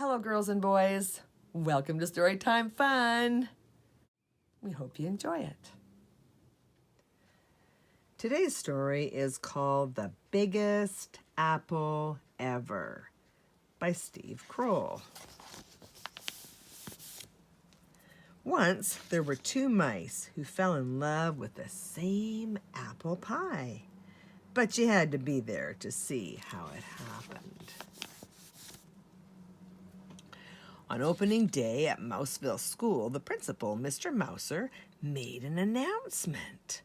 Hello, girls and boys. Welcome to Storytime Fun. We hope you enjoy it. Today's story is called The Biggest Apple Ever by Steve Kroll. Once there were two mice who fell in love with the same apple pie, but you had to be there to see how it happened. On opening day at Mouseville School, the principal, Mr. Mouser, made an announcement.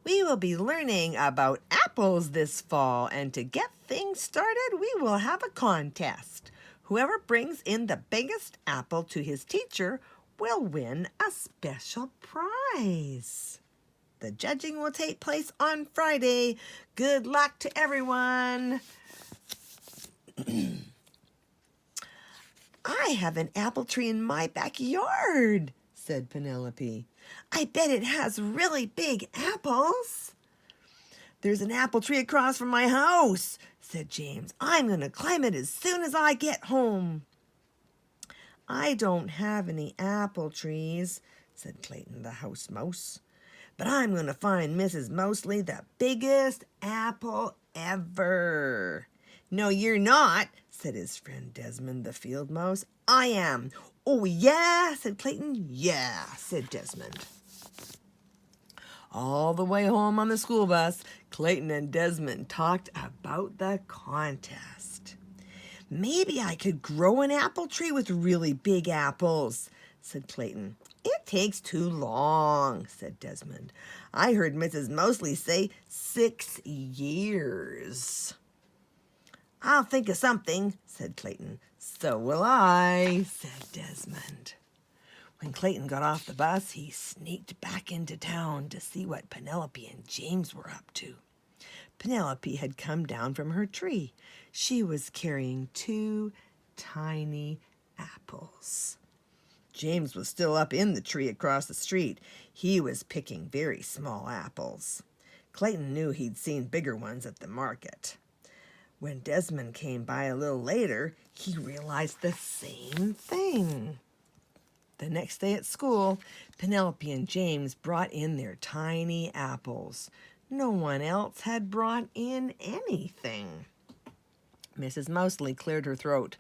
We will be learning about apples this fall, and to get things started, we will have a contest. Whoever brings in the biggest apple to his teacher will win a special prize. The judging will take place on Friday. Good luck to everyone. I have an apple tree in my backyard, said Penelope. I bet it has really big apples. There's an apple tree across from my house, said James. I'm going to climb it as soon as I get home. I don't have any apple trees, said Clayton the house mouse. But I'm going to find Mrs. Mousely the biggest apple ever. No, you're not, said his friend Desmond the field mouse. I am. Oh, yeah, said Clayton. Yeah, said Desmond. All the way home on the school bus, Clayton and Desmond talked about the contest. Maybe I could grow an apple tree with really big apples, said Clayton. It takes too long, said Desmond. I heard Mrs. Mousely say 6 years. I'll think of something, said Clayton. So will I, said Desmond. When Clayton got off the bus, he sneaked back into town to see what Penelope and James were up to. Penelope had come down from her tree. She was carrying 2 tiny apples. James was still up in the tree across the street. He was picking very small apples. Clayton knew he'd seen bigger ones at the market. When Desmond came by a little later, he realized the same thing. The next day at school, Penelope and James brought in their tiny apples. No one else had brought in anything. Mrs. Mousely cleared her throat.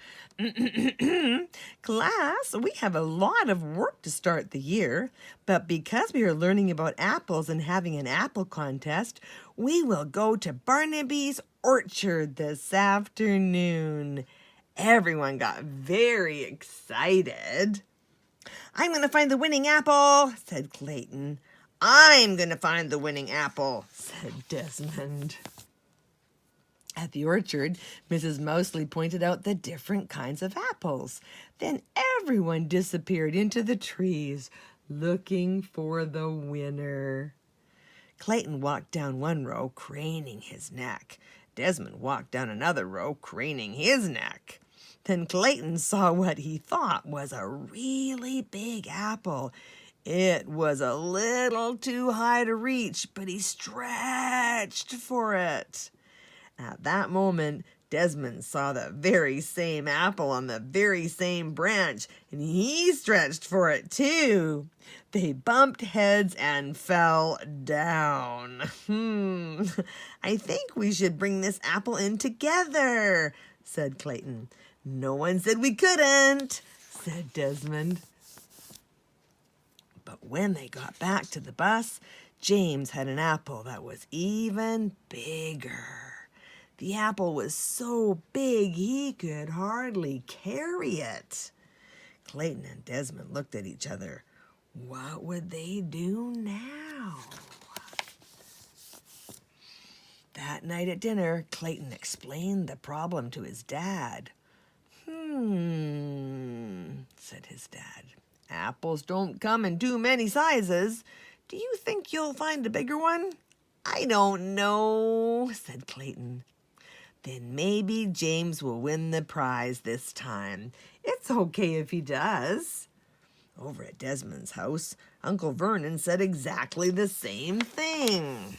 Class, we have a lot of work to start the year, but because we are learning about apples and having an apple contest, we will go to Barnaby's orchard this afternoon. Everyone got very excited. I'm going to find the winning apple, said Clayton. I'm going to find the winning apple, said Desmond. At the orchard, Mrs. Mousely pointed out the different kinds of apples. Then everyone disappeared into the trees, looking for the winner. Clayton walked down one row, craning his neck. Desmond walked down another row, craning his neck. Then Clayton saw what he thought was a really big apple. It was a little too high to reach, but he stretched for it. At that moment, Desmond saw the very same apple on the very same branch, and he stretched for it too. They bumped heads and fell down. I think we should bring this apple in together, said Clayton. No one said we couldn't, said Desmond. But when they got back to the bus, James had an apple that was even bigger. The apple was so big he could hardly carry it. Clayton and Desmond looked at each other. What would they do now? That night at dinner, Clayton explained the problem to his dad. Said his dad. Apples don't come in too many sizes. Do you think you'll find a bigger one? I don't know, said Clayton. Then maybe James will win the prize this time. It's okay if he does. Over at Desmond's house, Uncle Vernon said exactly the same thing.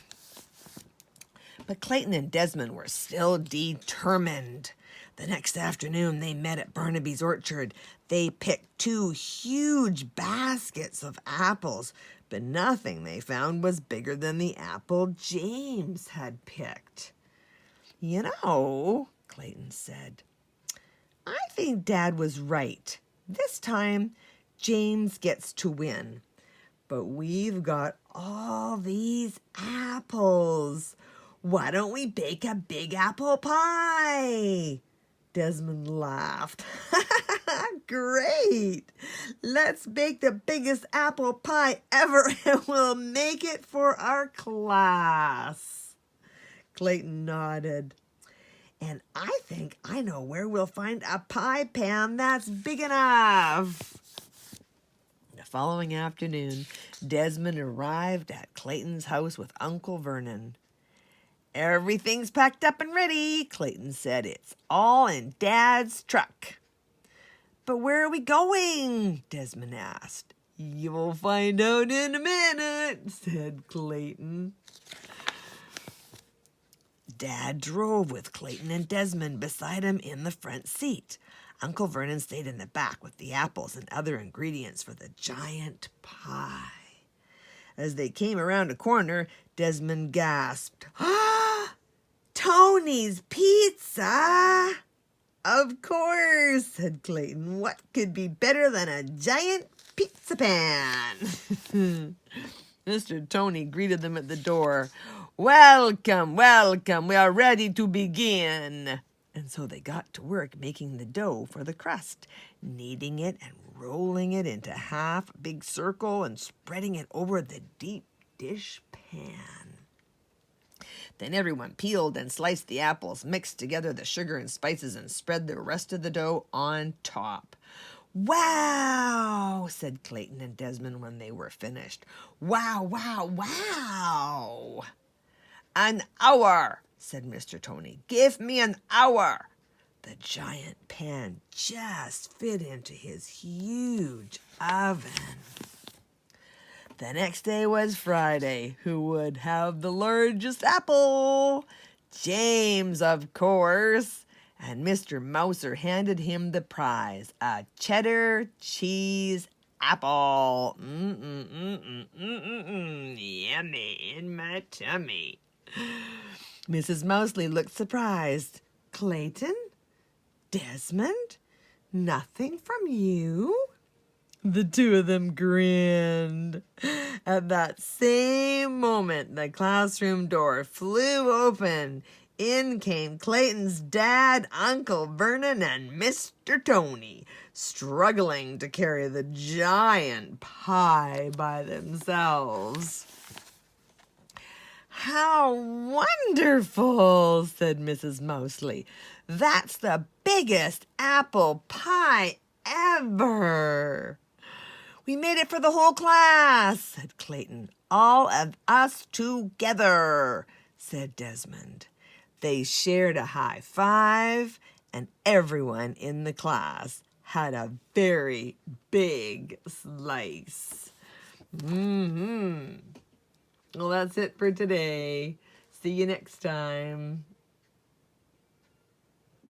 But Clayton and Desmond were still determined. The next afternoon, they met at Barnaby's orchard. They picked 2 huge baskets of apples, but nothing they found was bigger than the apple James had picked. You know, Clayton said, I think Dad was right. This time, James gets to win. But we've got all these apples. Why don't we bake a big apple pie? Desmond laughed. Great! Let's bake the biggest apple pie ever and we'll make it for our class. Clayton nodded. And I think I know where we'll find a pie pan that's big enough. The following afternoon, Desmond arrived at Clayton's house with Uncle Vernon. Everything's packed up and ready, Clayton said. It's all in Dad's truck. But where are we going? Desmond asked. You'll find out in a minute, said Clayton. Dad drove with Clayton and Desmond beside him in the front seat. Uncle Vernon stayed in the back with the apples and other ingredients for the giant pie. As they came around a corner, Desmond gasped, "Ah, Tony's Pizza!" "Of course," said Clayton. "What could be better than a giant pizza pan?" Mr. Tony greeted them at the door. "Welcome, welcome. We are ready to begin." And so they got to work making the dough for the crust, kneading it and rolling it into half a big circle and spreading it over the deep dish pan. Then everyone peeled and sliced the apples, mixed together the sugar and spices, and spread the rest of the dough on top. "Wow," said Clayton and Desmond when they were finished. "Wow, wow, wow." "An hour," said Mr. Tony. "Give me an hour." The giant pan just fit into his huge oven. The next day was Friday. Who would have the largest apple? James, of course. And Mr. Mouser handed him the prize, a cheddar cheese apple. Yummy in my tummy. Mrs. Mousley looked surprised. "Clayton? Desmond? Nothing from you?" The two of them grinned. At that same moment, the classroom door flew open. In came Clayton's dad, Uncle Vernon, and Mr. Tony, struggling to carry the giant pie by themselves. "How wonderful," said Mrs. Mousley. "That's the biggest apple pie ever." "We made it for the whole class," said Clayton. "All of us together," said Desmond. They shared a high five, and everyone in the class had a very big slice. Well, that's it for today. See you next time.